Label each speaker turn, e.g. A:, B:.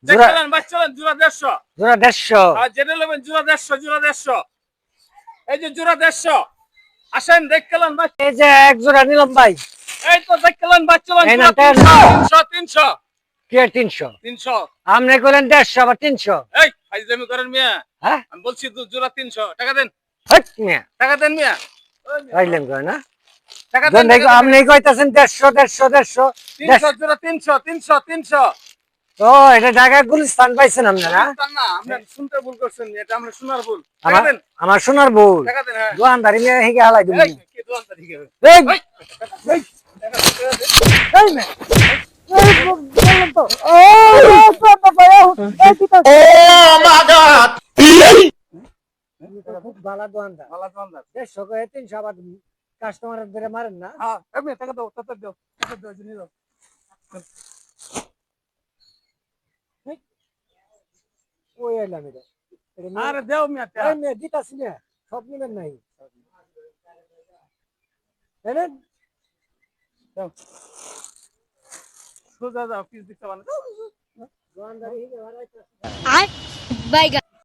A: দেখলেন বাচ্চালেন জোড়া 150
B: জোড়া 150
A: আর যেটা নেবেন জোড়া 150 এই যে জোড়া 150 আসেন দেখলেন বাচ্চা
B: এই যে এক জোড়া নিলাম ভাই
A: এই তো দেখলেন বাচ্চালেন
B: এই না,
A: জোড়া 300
B: কে 300
A: 300
B: আপনি কইলেন 150 আবার 300
A: এই ফাইজলামি করেন মিয়া
B: হ্যাঁ
A: আমি বলছি জোড়া 300 টাকা দেন
B: হট মিয়া
A: টাকা দেন মিয়া
B: পাইলেন কই না
A: টাকা
B: দেন
A: দেন
B: দেখো আপনি কইতাছেন 150
A: 300 জোড়া 300
B: ও এটা ঢাকা গুলিস্তান পাইছেন আপনি না
A: না আপনি শুনতে ভুল করছেন এটা আমরা শোনার ভুল টাকা দেন
B: আমার শোনার ভুল
A: টাকা দেন হ্যাঁ
B: দোকানদারি নিয়ে হিগে হালাই দিন
A: এই কি দোকানটা ঠিক আছে
B: এই
A: এই টাকা দেন
B: এই মে এই বললাম তো ও বাবা ভাই এই কি তো খুব ভালো দোকানদার
A: ভালো দোকানদার
B: 150 করে 300 আবার কাস্টমারের ধরে মারেন না
A: হ্যাঁ এমনি টাকা দাও টাকা দাও জিনিস দাও
B: ওই এলাম এটা
A: আরে দেও মিয়া
B: এই মে দিতাছি না সব নিবেন নাই এনেন
A: দাও সোজা যাও পিস দিতে পারো
B: দোকানদারি হিগে হারাইতাছে
C: Bye guys.